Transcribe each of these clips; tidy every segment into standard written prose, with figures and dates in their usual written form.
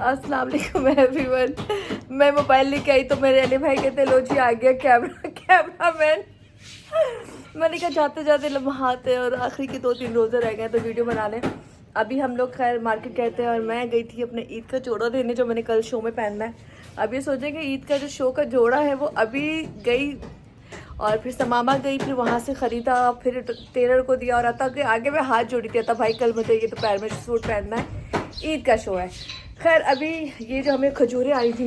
अस्सलाम वालेकुम एवरीवन। मैं मोबाइल लेके आई तो मेरे अली भाई कहते लो जी आ गया कैमरा मैन। मैंने कहा जाते जाते लम्हात है और आखिरी के 2-3 रोज़े रह गए तो वीडियो बना लें। अभी हम लोग खैर मार्केट कहते हैं और मैं गई थी अपने ईद का जोड़ा देने जो मैंने कल शो में पहनना है। अब ये सोचें कि ईद का जो शो का जोड़ा है वो अभी गई और फिर समामा गई, फिर वहाँ से ख़रीदा, फिर टेलर को दिया और अता के आगे मैं हाथ जोड़ी थी। अता भाई कल मुझे ये दोपहर में सूट पहनना है, ईद का शो है। खैर अभी ये जो हमें खजूरें आई थी,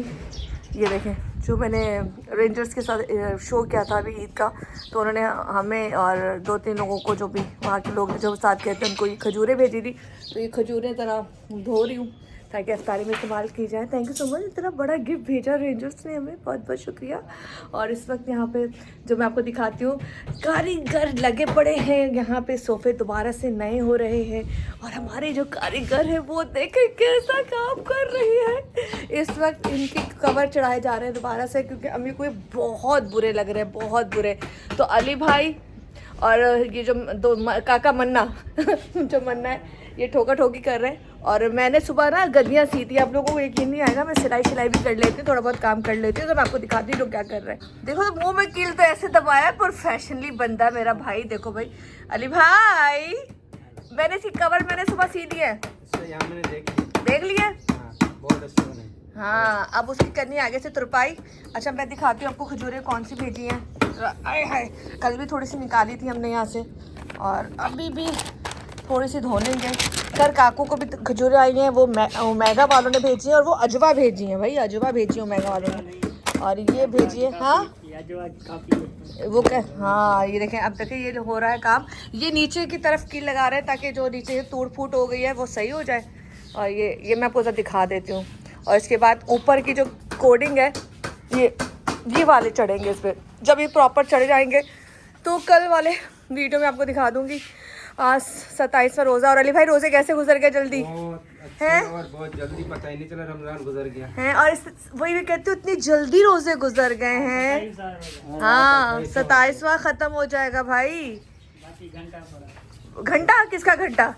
ये देखें जो मैंने रेंजर्स के साथ शो किया था अभी ईद का, तो उन्होंने हमें और 2-3 लोगों को जो भी वहाँ के लोग जो साथ कहते हैं उनको ये खजूरें भेजी थी। तो ये खजूरें ज़रा धो रही हूँ ताकि इफ्तारी में इस्तेमाल की जाए। थैंक यू सो मच, इतना बड़ा गिफ्ट भेजा रेंजर्स ने हमें, बहुत बहुत शुक्रिया। और इस वक्त यहाँ पे जो मैं आपको दिखाती हूँ, कारीगर लगे पड़े हैं यहाँ पे, सोफ़े दोबारा से नए हो रहे हैं और हमारे जो कारीगर हैं वो देखें कैसा काम कर रही है। इस वक्त इनके कवर चढ़ाए जा रहे हैं दोबारा से क्योंकि अम्मी को ये बहुत बुरे लग रहे हैं, बहुत बुरे। तो अली भाई और ये जो दो काका मन्ना जो मन्ना है ये ठोका ठोकी कर रहे हैं। और मैंने सुबह ना गद्दियाँ सी थी, आप लोगों को यकीन नहीं आएगा, मैं सिलाई भी कर लेती हूँ, थोड़ा बहुत काम कर लेती हूँ। तो मैं आपको दिखाती हूँ लोग क्या कर रहे हैं। देखो तो मुंह में कील तो ऐसे दबाया, प्रोफेशनली बंदा मेरा भाई। देखो भाई अली भाई, मैंने सुबह सी दिए, देख लिया। हाँ अब उसकी करनी आगे से तुरपाई। अच्छा मैं दिखाती हूँ आपको खजूरें कौन सी भेजी हैं। आए हाय, कल भी थोड़ी सी निकाली थी हमने यहाँ से और अभी भी थोड़ी सी धो लेंगे। कर काकू को भी खजूरें आई हैं, वो मेगा वालों ने भेजी हैं और वो अजवा भेजी हैं भाई, अजवा भेजी हैं मेगा वालों ने। और ये भेजी है, हाँ वो क्या, हाँ ये देखें अब देखें ये हो रहा है काम। ये नीचे की तरफ कील लगा रहे हैं ताकि जो नीचे टूट फूट हो गई है वो सही हो जाए। और ये मैं आपको दिखा देती हूँ। और इसके बाद ऊपर की जो कोडिंग है ये वाले चढ़ेंगे इस पर। जब ये प्रॉपर चढ़ जाएंगे तो कल वाले वीडियो में आपको दिखा दूंगी। आज 27वां रोज़ा। और अली भाई रोज़े कैसे गुजर गए जल्दी हैं? और बहुत जल्दी, पता ही नहीं चला रमजान गुजर गया है। और वही भी कहती हूँ इतनी जल्दी रोज़े गुजर गए हैं। हाँ 27वां ख़त्म हो जाएगा भाई। घंटा किसका घंटा?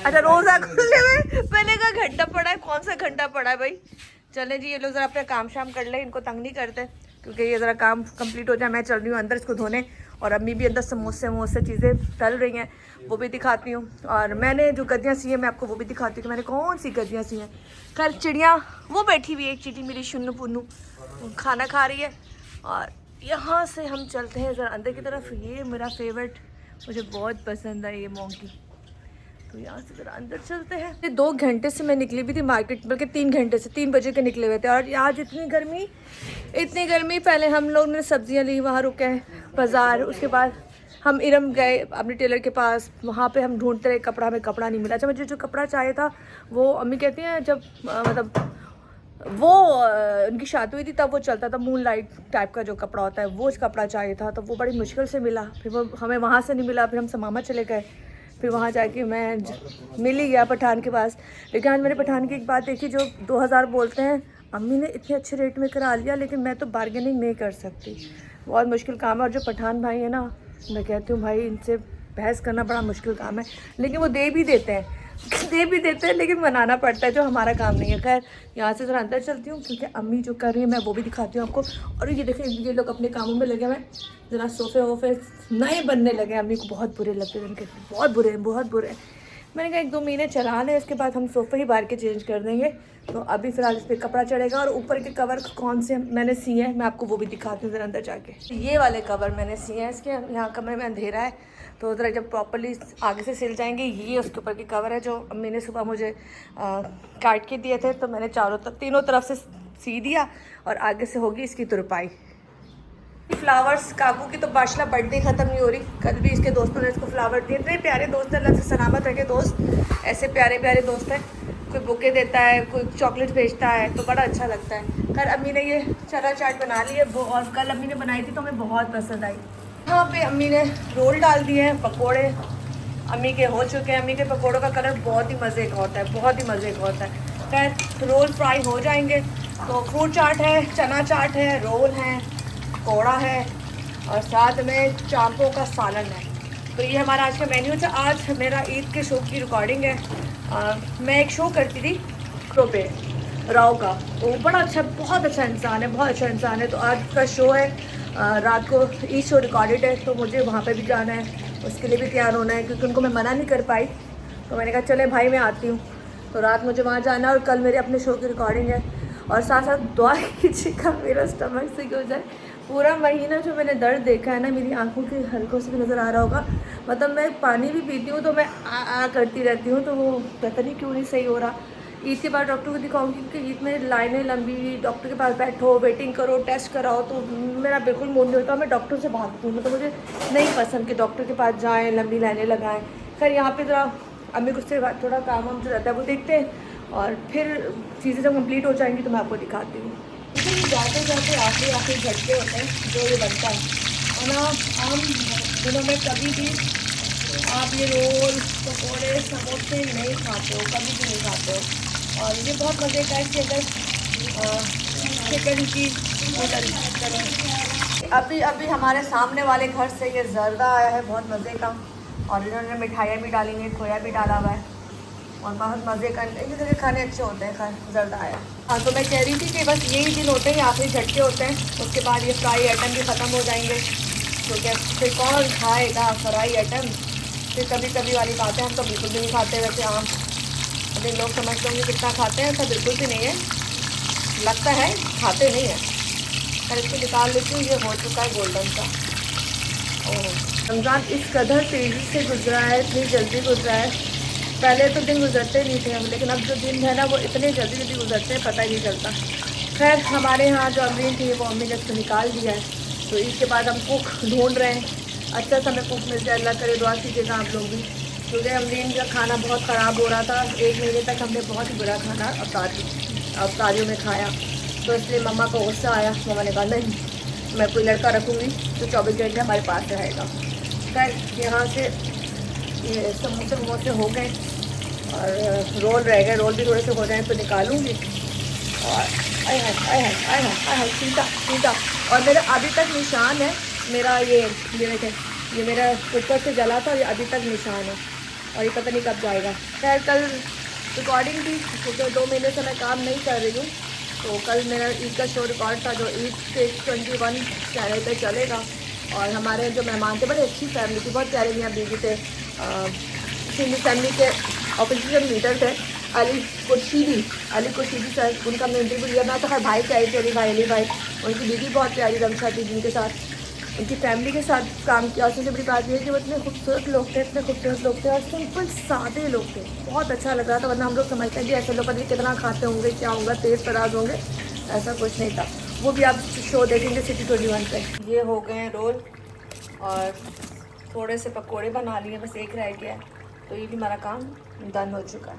अच्छा रोज़ा खुलने में पहले का घंटा पड़ा है, कौन सा घंटा पड़ा है भाई? चलें जी ये लोग ज़रा अपना काम शाम कर ले, इनको तंग नहीं करते क्योंकि ये ज़रा काम कंप्लीट हो जाए। मैं चल रही हूँ अंदर इसको धोने और अम्मी भी अंदर समोसे चीज़ें तल रही हैं, वो भी दिखाती हूँ। और मैंने जो गद्दियाँ सी हैं मैं आपको वो भी दिखाती हूँ कि मैंने कौन सी गद्दियाँ सी हैं। खैर चिड़िया वो बैठी हुई है, एक चीटी मेरी शुन्नू पुन्नू खाना खा रही है। और यहाँ से हम चलते हैं ज़रा अंदर की तरफ। ये मेरा फेवरेट, मुझे बहुत पसंद है ये मोंकी। तो यहाँ से ज़रा अंदर चलते हैं। 2 घंटे से मैं निकली भी थी मार्केट, बल्कि 3 घंटे से, 3 बजे के निकले हुए थे। और आज इतनी गर्मी। पहले हम लोग ने सब्जियाँ ली, वहाँ रुके बाज़ार। उसके बाद हम इरम गए अपने टेलर के पास, वहाँ पे हम ढूंढते रहे कपड़ा, हमें कपड़ा नहीं मिला। अच्छा मुझे जो कपड़ा चाहिए था वो अम्मी कहती हैं जब मतलब वो उनकी शादी हुई थी तब वो चलता था, मून लाइट टाइप का जो कपड़ा होता है वो कपड़ा चाहिए था। तो वो बड़ी मुश्किल से मिला, फिर वो हमें वहाँ से नहीं मिला। फिर हम समामा चले गए, फिर वहाँ जाके मैं मिल ही गया पठान के पास। लेकिन आज मैंने पठान की एक बात देखी, जो 2000 बोलते हैं अम्मी ने इतने अच्छे रेट में करा लिया, लेकिन मैं तो बार्गेनिंग नहीं कर सकती, बहुत मुश्किल काम है। और जो पठान भाई है ना, मैं कहती हूँ भाई इनसे बहस करना बड़ा मुश्किल काम है। लेकिन वो दे भी देते हैं लेकिन मनाना पड़ता है, जो हमारा काम नहीं है। खैर यहाँ से ज़रा अंदर चलती हूँ क्योंकि अम्मी जो कर रही है मैं वो भी दिखाती हूँ आपको। और ये देखें ये लोग अपने कामों में लगे हुए, ज़रा सोफ़े वोफ़े नए बनने लगे। अम्मी को बहुत बुरे लगते हैं उनके, बहुत बुरे। मैंने कहा 1-2 महीने चला लें, इसके बाद हम सोफ़े ही बाहर के चेंज कर देंगे। तो अभी फ़िलहाल इस पर कपड़ा चढ़ेगा। और ऊपर के कवर कौन से मैंने सिए हैं मैं आपको वो भी दिखाती हूँ ज़रा अंदर जाके। ये वाले कवर मैंने सिए हैं, इसके यहाँ कमरे में अंधेरा है तो ज़रा जब प्रॉपर्ली आगे से सिल जाएंगे। ये उसके ऊपर के कवर है जो अम्मी ने सुबह मुझे काट के दिए थे, तो मैंने तीनों तरफ से सी दिया और आगे से होगी इसकी तुरपाई। फ्लावर्स काकू की तो बाशला बर्थडे ख़त्म नहीं हो रही, कल भी इसके दोस्तों ने इसको फ्लावर दिए। इतने प्यारे दोस्त हैं, अल्लाह से सलामत रखे दोस्त, ऐसे प्यारे दोस्त हैं। कोई बुके देता है, कोई चॉकलेट भेजता है, तो बड़ा अच्छा लगता है। कल अम्मी ने ये चना चाट बना ली है वो, और कल अम्मी ने बनाई थी तो हमें बहुत पसंद आई। यहाँ पे अम्मी ने रोल डाल दिए हैं, पकोड़े अम्मी के हो चुके हैं। अम्मी के पकोड़ों का कलर बहुत ही मज़े का होता है, बहुत ही मज़े का होता है। खैर रोल फ्राई हो जाएंगे तो फ्रूट चाट है, चना चाट है, रोल है, पकौड़ा है और साथ में चांपों का सालन है। तो ये हमारा आज का मेन्यू था। आज मेरा ईद के शो की रिकॉर्डिंग है। मैं एक शो करती थी क्रो पे, राव का। तो वो बड़ा अच्छा, बहुत अच्छा इंसान है, बहुत अच्छा इंसान है। तो आज का शो है, रात को ई शो रिकॉर्डेड है, तो मुझे वहाँ पे भी जाना है, उसके लिए भी तैयार होना है, क्योंकि उनको मैं मना नहीं कर पाई। तो मैंने कहा चले भाई मैं आती हूँ। तो रात मुझे वहाँ जाना है और कल मेरे अपने शो की रिकॉर्डिंग है। और साथ साथ दुआ कीजिएगा मेरा स्टमक सही हो जाए। पूरा महीना जो मैंने दर्द देखा है ना, मेरी आंखों के हल्कों से भी नज़र आ रहा होगा। मतलब मैं पानी भी पीती हूँ तो मैं आ करती रहती हूँ, तो वो पता नहीं क्यों नहीं सही हो रहा। ईद के बाद डॉक्टर को दिखाऊंगी, क्योंकि ईद में लाइनें लंबी, डॉक्टर के पास बैठो, वेटिंग करो, टेस्ट कराओ, तो मेरा बिल्कुल मूड नहीं होता। मैं डॉक्टर से भागती हूँ, मतलब मुझे नहीं पसंद कि डॉक्टर के पास जाएँ, लंबी लाइनें लगाएँ। खैर यहाँ पे ज़रा अम्मी कुछ से थोड़ा काम वाम जो रहता है वो देखते हैं, और फिर चीज़ें जब कंप्लीट हो जाएंगी तो मैं आपको दिखाती हूँ। लेकिन जाते जाते आखिरी झटके होते हैं जो ये बनता है। और ना आम दिनों में कभी भी आप ये रोल, पकौड़े, समोसे नहीं खाते हो, कभी भी नहीं खाते हो। और ये बहुत मज़े का है कि अगर चिकन की अभी हमारे सामने वाले घर से ये जर्दा आया है, बहुत मज़े का। और इन्होंने मिठाइयाँ भी डाली हैं, खोया भी डाला हुआ है, और बहुत मज़े का, ये जगह खाने अच्छे होते हैं। खैर जर्दा आया। हाँ, तो मैं कह रही थी कि बस यही दिन होते हैं, आखिरी झटके होते हैं। उसके बाद ये फ्राई आइटम भी ख़त्म हो जाएंगे, क्योंकि फिर कौन खाएगा फ्राई आइटम। फिर कभी कभी वाली बात है, हम तो बिल्कुल भी नहीं खाते वैसे आम। अभी लोग समझते होंगे कितना खाते हैं, ऐसा बिल्कुल भी नहीं है, लगता है खाते नहीं है। पर इसको निकाल लेती हूँ, ये हो चुका है गोल्डन सा। ओह, रमज़ान इस कदर तेज़ी से गुजरा है, इतनी जल्दी गुजरा है। पहले तो दिन गुजरते नहीं थे हम, लेकिन अब जो दिन है ना वो इतने जल्दी जल्दी गुजरते हैं, पता ही नहीं चलता। खैर हमारे यहाँ जो अमरीन थी वो अम्मी ने उसको निकाल दिया है, तो इसके बाद हम कुक ढूंढ रहे हैं। अच्छा सा हमें कुक मिल जाए, अल्लाह करे, दुआ कीजिएगा आप लोग भी, क्योंकि अमरीन का खाना बहुत ख़राब हो रहा था। 1 महीने तक हमने बहुत ही बुरा खाना अवतारियों में खाया, तो इसलिए मम्मा को गुस्सा आया। मम्मा ने कहा नहीं, मैं कोई लड़का रखूँगी तो 24 घंटे हमारे पास रहेगा। खैर यहाँ से ये समोसे वमोसे हो गए और रोल रह गए, रोल भी थोड़े से हो जाए तो निकालूंगी। और आय सीधा सीधा। और मेरा अभी तक निशान है, मेरा ये देखें, ये मेरा ऊपर से जला था, ये अभी तक निशान है, और ये पता नहीं कब जाएगा। खैर कल रिकॉर्डिंग थी, क्योंकि 2 महीने से मैं काम नहीं कर रही हूँ, तो कल मेरा ईद का शो रिकॉर्ड था जो ईद पे 21 चैनल पे चलेगा। और हमारे जो मेहमान थे, बड़ी अच्छी फैमिली थी, बहुत प्यारे मियाँ बीवी थे। सिंधी फैमिली के ऑपोजिशन लीडर थे अली कुर्शीदी सर, उनका मैं इंटरव्यू लिया। मैं तो हर भाई के आई थी, अली भाई, उनकी बीवी बहुत प्यारी रमशा थी, जिनके साथ उनकी फैमिली के साथ काम किया। और सबसे बड़ी बात यह है कि वो इतने खूबसूरत लोग थे, इतने खूबसूरत लोग थे, और सिंपल सादे लोग थे, बहुत अच्छा लग रहा था। वरना हम लोग समझते हैं कि ऐसे लोग पता नहीं कितना खाते होंगे, क्या होगा, तेज़ तराज होंगे, ऐसा कुछ नहीं था। वो भी आप शो देखेंगे सिटी 21 पे। ये हो गए हैं रोल, और थोड़े से पकोड़े बना लिए, बस एक रह गया है, तो ये भी हमारा काम डन हो चुका है।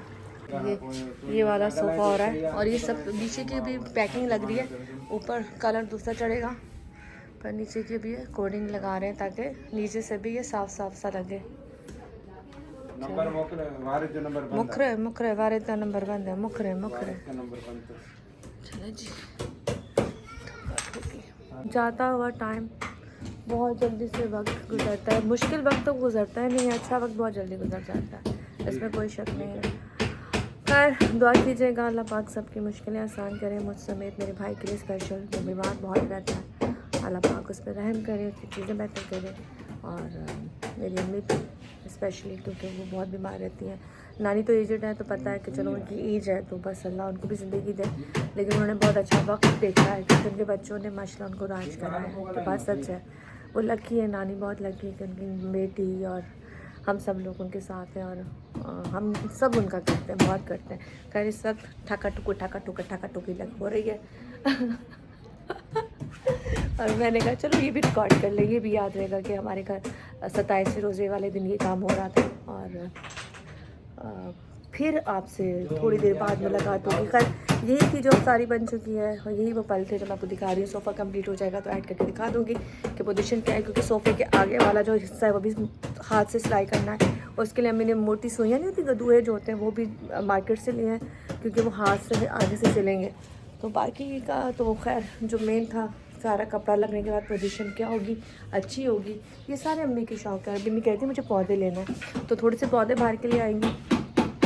ये वाला सोफ़ा हो रहा है, और ये सब नीचे की भी पैकिंग लग रही है, ऊपर कलर दूसरा चढ़ेगा, पर नीचे की भी कोडिंग लगा रहे हैं ताकि नीचे से भी ये साफ साफ सा लगे। मुखरे वारिद का नंबर बंद है, मुखरे चलो जी। जाता हुआ टाइम बहुत जल्दी से वक्त गुजरता है, मुश्किल वक्त तो गुजरता है नहीं, अच्छा वक्त बहुत जल्दी गुजर जाता है, इसमें कोई शक नहीं है। खैर दुआ कीजिएगा अल्लाह पाक सबकी मुश्किलें आसान करें, मुझ समेत मेरे भाई के लिए स्पेशल, जो बीमार बहुत रहता है, अल्लाह पाक उस पर रहम करे, उसकी चीज़ें बेहतर करे। और मेरी अम्मी भी स्पेशली, क्योंकि वो बहुत बीमार रहती हैं। नानी तो एजड है, तो पता है कि चलो उनकी एज है, तो बस अल्लाह उनको भी ज़िंदगी दे, लेकिन उन्होंने बहुत अच्छा वक्त देखा है, क्योंकि उनके बच्चों ने माशाल्लाह उनको राज करा है, तो बात सच है। वो लकी है, नानी बहुत लकी है कि उनकी बेटी और हम सब लोग उनके साथ हैं, और हम सब उनका करते हैं, बहुत करते हैं। खैर इस वक्त ठका ठुकी लग हो रही है और मैंने कहा चलो ये भी रिकॉर्ड कर ले, ये भी याद रहेगा कि हमारे घर 27वें रोज़े वाले दिन ये काम हो रहा था। और फिर आपसे थोड़ी देर बाद मुलाकात होगी। खैर यही थी जो सारी बन चुकी है, और यही वो पल थे जो मैं आपको दिखा रही हूँ। सोफ़ा कंप्लीट हो जाएगा तो ऐड करके दिखा दूँगी कि पोजीशन क्या है, क्योंकि सोफ़े के आगे वाला जो हिस्सा है वो भी हाथ से सिलाई करना है। उसके लिए मैंने मोटी सुइयाँ नहीं होती, गदूए जो होते हैं, वो भी मार्केट से लिए हैं, क्योंकि वो हाथ से आगे से सिलेंगे। तो बाकी का तो खैर जो मेन था, सारा कपड़ा लगने के बाद पोजीशन क्या होगी, अच्छी होगी, ये सारे अम्मी की शौक़ है। अम्मी कहती है मुझे पौधे लेना है, तो थोड़े से पौधे बाहर के लिए आएंगे,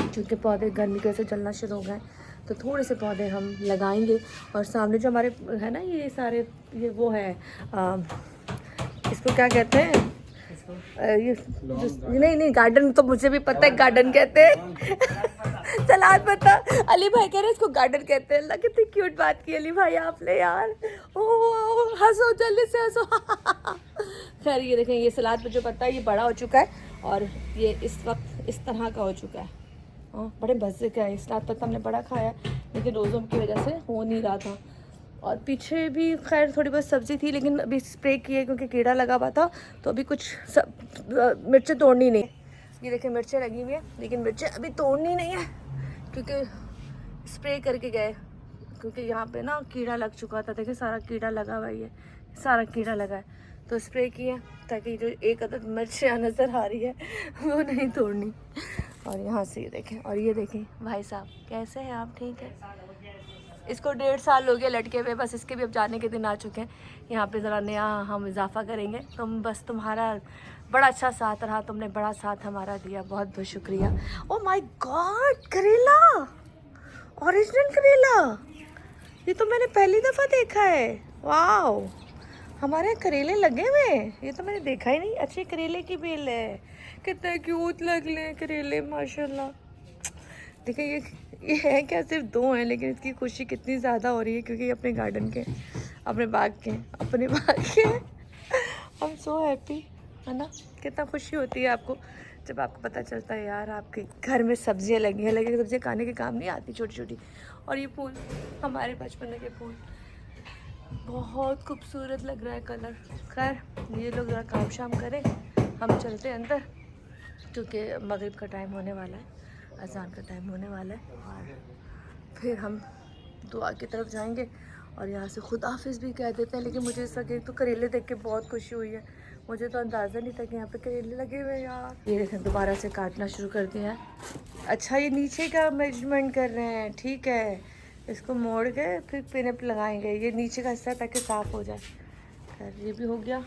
क्योंकि पौधे गर्मी की वजह से जलना शुरू हो गए, तो थोड़े से पौधे हम लगाएंगे। और सामने जो हमारे है ना ये सारे ये वो है इसको क्या कहते हैं ये नहीं गार्डन तो मुझे भी पता है गार्डन कहते हैं सलाद पता अली भाई कह रहे इसको गार्डन कहते हैं। कितनी क्यूट बात की अली भाई आपने यार। ओ हंसो जल्दी से हंसो खैर ये देखें ये सलाद जो पत्ता है ये बड़ा हो चुका है और ये इस वक्त इस तरह का हो चुका है। बड़े मज़े का है। सलाद पत्ता हमने बड़ा खाया लेकिन रोज़ों की वजह से हो नहीं रहा था। और पीछे भी खैर थोड़ी बहुत सब्ज़ी थी लेकिन अभी स्प्रे किए क्योंकि कीड़ा लगा हुआ था तो अभी कुछ मिर्चें तोड़नी नहीं। ये देखिए मिर्चें लगी हुई है लेकिन मिर्चें अभी तोड़नी नहीं है क्योंकि स्प्रे करके गए क्योंकि यहाँ पे ना कीड़ा लग चुका था। देखिए सारा कीड़ा लगा हुआ है सारा कीड़ा लगा है तो स्प्रे किए ताकि जो एक अदद मिर्च यहाँ नज़र आ रही है वो नहीं तोड़नी। और यहाँ से ये देखें और ये देखें भाई साहब कैसे हैं आप ठीक है। इसको 1.5 साल हो गया लटके हुए बस इसके भी अब जाने के दिन आ चुके हैं। यहाँ पे ज़रा नया हम इजाफा करेंगे बस तुम्हारा बड़ा अच्छा साथ रहा तुमने बड़ा साथ हमारा दिया बहुत बहुत शुक्रिया। ओ माय गॉड करेला ओरिजिनल करेला ये तो मैंने पहली दफ़ा देखा है। वाह हमारे यहाँ करेले लगे हुए ये तो मैंने देखा ही नहीं। अच्छे करेले की बेल है कितने क्यूट लग रहे हैं करेले माशाल्लाह। देखिए ये है क्या सिर्फ 2 हैं लेकिन इसकी खुशी कितनी ज़्यादा हो रही है क्योंकि ये अपने गार्डन के अपने बाग के हम सो हैप्पी है ना। कितना खुशी होती है आपको जब आपको पता चलता है यार आपके घर में सब्जियां लगी हैं। लगी सब्जियां खाने के काम नहीं आती छोटी छोटी। और ये फूल हमारे बचपन के फूल बहुत खूबसूरत लग रहा है कलर। खैर ये लोग ज़रा काम शाम करें हम चलते हैं अंदर क्योंकि मगरिब का टाइम होने वाला है अज़ान का टाइम होने वाला है और फिर हम दुआ की तरफ जाएंगे और यहाँ से खुद हाफिज़ भी कह देते हैं। लेकिन मुझे इस वक्त तो करेले देख के बहुत खुशी हुई है। मुझे तो अंदाज़ा नहीं था कि यहाँ पे करेले लगे हुए हैं यार। ये देखें दोबारा से काटना शुरू कर दिया है। अच्छा ये नीचे का मेजरमेंट कर रहे हैं ठीक है। इसको मोड़ के फिर पिन पे लगाएंगे ये नीचे का हिस्सा ताकि साफ़ हो जाए। खैर ये भी हो गया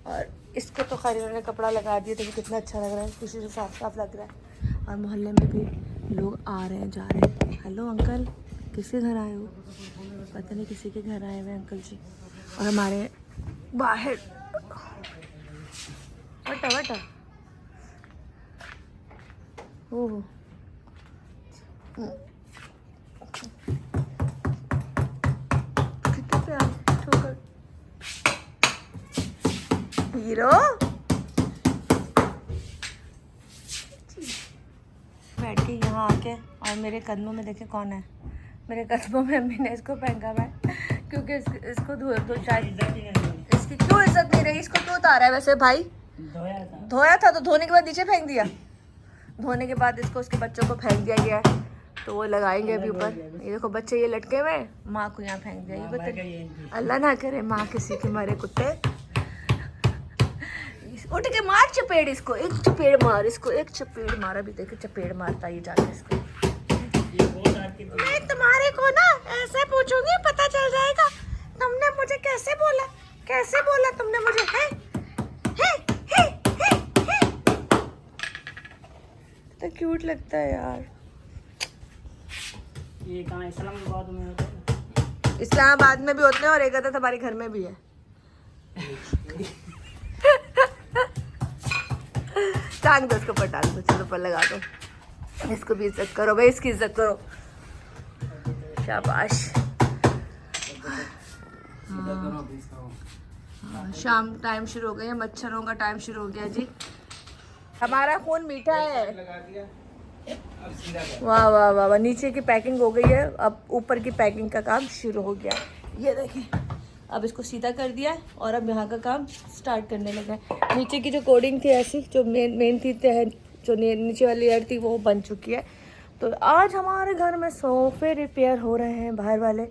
और इसको तो खैर इन्होंने कपड़ा लगा दिया तो कितना अच्छा लग रहा है खुशी से साफ साफ लग रहा है। और मोहल्ले में भी लोग आ रहे हैं जा रहे हैं। हेलो अंकल किसके घर आए हो पता नहीं किसी के घर आए हुए अंकल जी। और हमारे बाहर वटा ओह कितने प्यार ठोकर हीरो बैठ के यहाँ आके और मेरे कदमों में देखे कौन है। मेरे कदमों में अम्मी ने इसको फेंका हुआ है क्योंकि इसको धो शायद इसकी क्यों इज्जत नहीं रही। इसको क्यों उतारा है वैसे भाई धोया था तो धोने के बाद नीचे फेंक दिया। धोने के बाद इसको उसके बच्चों को फेंक दिया गया है तो वो लगाएंगे अभी ऊपर। ये देखो बच्चे ये लटके हुए माँ को यहाँ फेंक दिया। ये कुत्ते अल्लाह ना करे माँ किसी के मारे कुत्ते उठ के मार चपेड़ इसको एक चपेड़ मार इसको एक चपेड़ मारा भी देखे चपेड़ मारता ये जाके इसको। मैं तुम्हारे को ना ऐसे पूछूंगी पता चल जाएगा तुमने मुझे कैसे बोला तुमने मुझे है तो क्यूट लगता है यार। ये कहाँ इस्लामाबाद में होता है? इस्लामाबाद में भी होते हैं और एक आधा हमारे घर में भी है। टांग दो उसको पर टांग दो चलो पर लगा दो। इसको भी इज्जत करो भाई इसकी इज्जत करो शाबाश। शाम टाइम शुरू हो गया मच्छरों का टाइम शुरू हो गया जी। हमारा खून मीठा है। वाह वाह वाह वाह नीचे की पैकिंग हो गई है अब ऊपर की पैकिंग का काम शुरू हो गया। ये देखें अब इसको सीधा कर दिया है और अब यहाँ का काम स्टार्ट करने लगा है। नीचे की जो कोडिंग थी ऐसी जो मेन थी जो नीचे वाली लेयर थी वो बन चुकी है। तो आज हमारे घर में सोफे रिपेयर हो रहे हैं बाहर वाले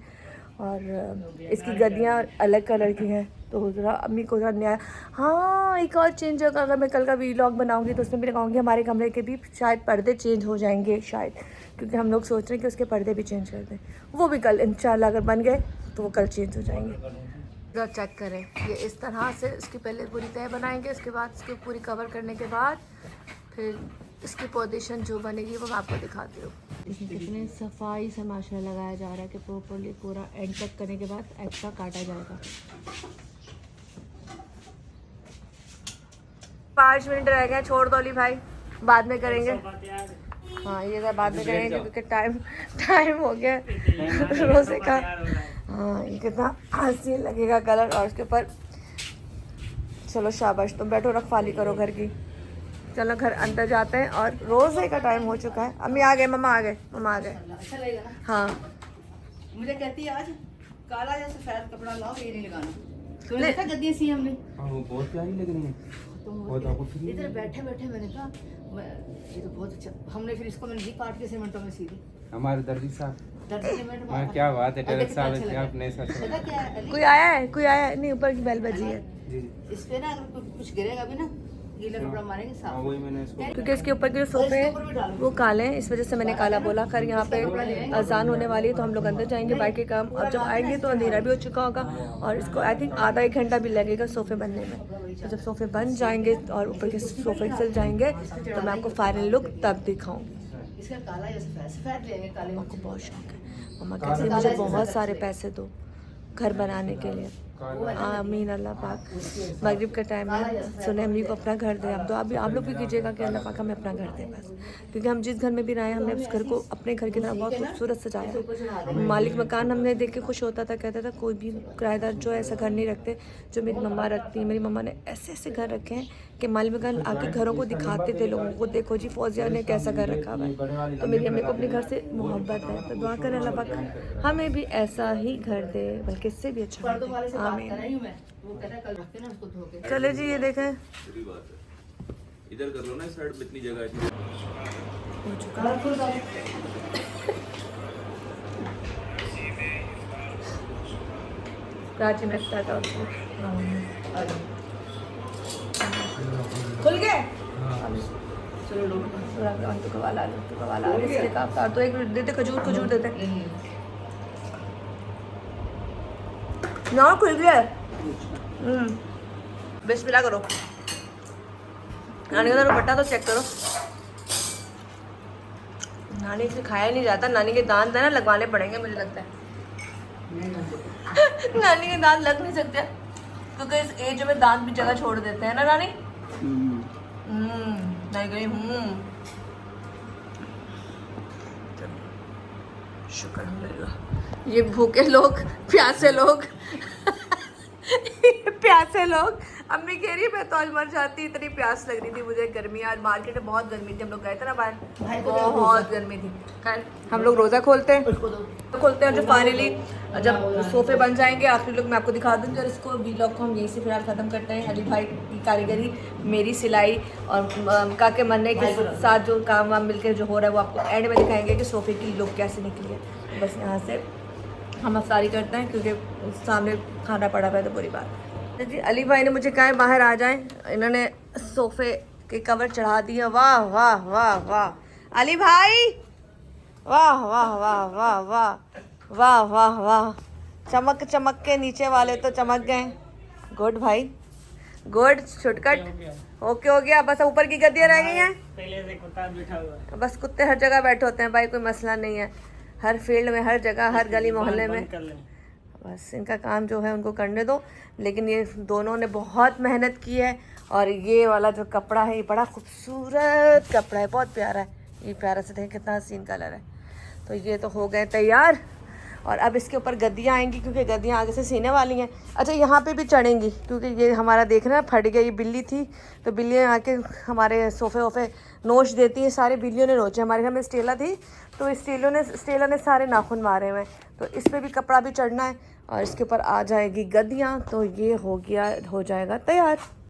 और इसकी गद्दियाँ अलग कलर की हैं तो ज़रा अम्मी को ज़रा नया। हाँ एक और चेंज होगा अगर मैं कल का वीलॉग बनाऊंगी तो उसमें भी लगाऊंगी हमारे कमरे के भी शायद पर्दे चेंज हो जाएंगे शायद क्योंकि हम लोग सोच रहे हैं कि उसके पर्दे भी चेंज कर दें। वो भी कल इंशाल्लाह अगर बन गए तो वो कल चेंज हो जाएंगे। ज़रा चेक करें ये इस तरह से इसकी पहले पूरी तय बनाएंगे उसके बाद इसको पूरी कवर करने के बाद फिर इसकी पोजीशन जो बनेगी वो मैं आपको दिखाती हूँ। इसमें कितने सफाई से माशाल्लाह लगाया जा रहा है कि प्रॉपरली पूरा एंड तक करने के बाद एक्स्ट्रा काटा जाएगा। 5 मिनट रह गए, छोड़ दो अली भाई, बाद में करेंगे। हाँ ये तो बाद में करेंगे क्योंकि टाइम हो गया रोज़े का। हाँ ये कितना हसीन लगेगा कलर। और उसके ऊपर चलो शाबाश, तुम बैठो, रखवाली करो घर की। चलो घर अंदर जाते हैं और रोज़े का टाइम हो चुका है। अम्मी आ गए, मम्मा आ गए, मम्मा आ गए। अच्छा लगेगा ना? हाँ मुझे कहती है आज काला या सफेद कपड़ा लाओ, ये नहीं लगाना। तूने देखा गद्दियाँ सी हमने, वो बहुत प्यारी लग रही है। तो इधर बैठे बैठे मैंने कहा ये तो बहुत अच्छा। हमने फिर इसको मैंने काट के सीमेंटों में सी दी। हमारे दर्जी साहब, दर्जी सीमेंट हाँ क्या बात है, टेलर साहब आपने ऐसा पता क्या है अली? कोई आया है? कोई आया है? नहीं, ऊपर की बेल बजी है। जी इस पे ना अगर कुछ गिरेगा भी ना, गीला कपड़ा मारेंगे साफ। हाँ वही मैंने इसको क्योंकि इसके ऊपर के जो सोफे हैं वो काले हैं, इस वजह से मैंने काला बोला। खैर यहाँ पे अजान होने वाली है तो हम लोग अंदर जाएंगे बाइक के काम। अब जब आएंगे तो अंधेरा भी हो चुका होगा और इसको आई थिंक आधा 1 घंटा भी लगेगा सोफे बनने में। तो जब सोफे बन जाएंगे और ऊपर के सोफे सिल जाएंगे तो मैं आपको फाइनल लुक तब दिखाऊंगी। इसका काला या सफेद, सफेद लेंगे, काले आपको बहुत शौक है। मम्मा कहती है मुझे बहुत सारे पैसे दो घर बनाने के लिए। आमीन अल्लाह पाक। मगरिब का टाइम है, सुने अम्मी को अपना घर दे। अब तो अभी आप लोग भी कीजिएगा कि अल्लाह पाक हमें अपना घर दे बस। क्योंकि हम जिस घर में भी रहे हमने उस घर को अपने घर की तरह बहुत खूबसूरत सजाया। मालिक मकान हमने देख के खुश होता था, कहता था कोई भी किराएदार जो ऐसा घर नहीं रखते जो मेरी मम्मा रखती है। मेरी मम्मा ने ऐसे ऐसे घर रखे हैं कि मालिक मकान आके घरों को दिखाते थे लोगों को, देखो जी फौजिया ने कैसा घर रखा हुआ है। तो मेरी अम्मी को अपने घर से मोहब्बत है, तो दुआ करें अल्लाह पाक हमें भी ऐसा ही घर दे, बल्कि इससे भी अच्छा घर दे। आमीन। वो कहता है कल रखते ना उसको धो के। चले जी, ये देखें इधर कर लो ना, इस साइड में इतनी जगह है। हो चुका। प्राची में स्टार्ट आउट खुल गए। चलो लो इसके काफ तो एक देते, खजूर देते ना, खुल गया। बिस्मिल्लाह करो। नानी का दुपट्टा तो चेक करो। नानी से खाया नहीं जाता, नानी के दांत है ना लगवाने पड़ेंगे मुझे लगता है। नानी के दांत लग नहीं सकते क्योंकि इस एज में दांत भी जगह छोड़ देते हैं ना नानी। नहीं गई शुक्र अल्हम्दुलिल्लाह। ये भूखे लोग, प्यासे लोग प्यासे लोग। अम्मी कह रही है मैं तो आज मर जाती, इतनी प्यास लग रही थी मुझे। गर्मी आज मार्केट में बहुत गर्मी थी, हम लोग गए थे ना बाहर, बहुत गर्मी थी। खैर हम लोग रोज़ा खोलते हैं जो फाइनली जब सोफे बन जाएंगे आखिरी लोग मैं आपको दिखा दूँगी। और इसको वीलॉग को हम यहीं से फिलहाल ख़त्म करते हैं। अली भाई की कारीगरी, मेरी सिलाई और काके मन्ने के साथ जो काम वाम मिलकर जो हो रहा है वो आपको एंड में दिखाएंगे कि सोफे की लुक कैसे निकली है। बस यहाँ से हम अफ्तारी करते हैं क्योंकि सामने खाना पड़ा हुआ है तो बुरी बात है। जी अली भाई ने मुझे कहा बाहर आ जाएं, इन्होंने सोफे के कवर चढ़ा दिए। वाह वाह वाह वाह अली भाई, वाह वाह वाह वाह वाह वाह वाह वाह। चमक चमक के नीचे वाले तो चमक गए। गुड भाई गुड, शॉर्टकट ओके हो गया। बस ऊपर की गद्दियाँ रह गई हैं, पहले से कुत्ता बैठा हुआ है। बस कुत्ते हर जगह बैठे होते हैं भाई, कोई मसला नहीं है। हर फील्ड में, हर जगह, हर गली मोहल्ले में बस इनका काम जो है उनको करने दो। लेकिन ये दोनों ने बहुत मेहनत की है। और ये वाला जो कपड़ा है ये बड़ा खूबसूरत कपड़ा है, बहुत प्यारा है। ये प्यारा से देखें कितना हसीन कलर है। तो ये तो हो गए तैयार और अब इसके ऊपर गद्दियाँ आएंगी क्योंकि गद्दियाँ आगे से सीने वाली हैं। अच्छा यहाँ पे भी चढ़ेंगी क्योंकि ये हमारा देख रहे हैं फट गया, ये बिल्ली थी तो बिल्लियाँ आके हमारे सोफे वोफे नोच देती हैं। सारे बिल्लियों ने नोचे। हमारे घर में स्टेला थी तो स्टेला ने सारे नाखून मारे हुए हैं। तो इस पर भी कपड़ा भी चढ़ना है और इसके ऊपर आ जाएगी गद्दियाँ। तो ये हो जाएगा तैयार।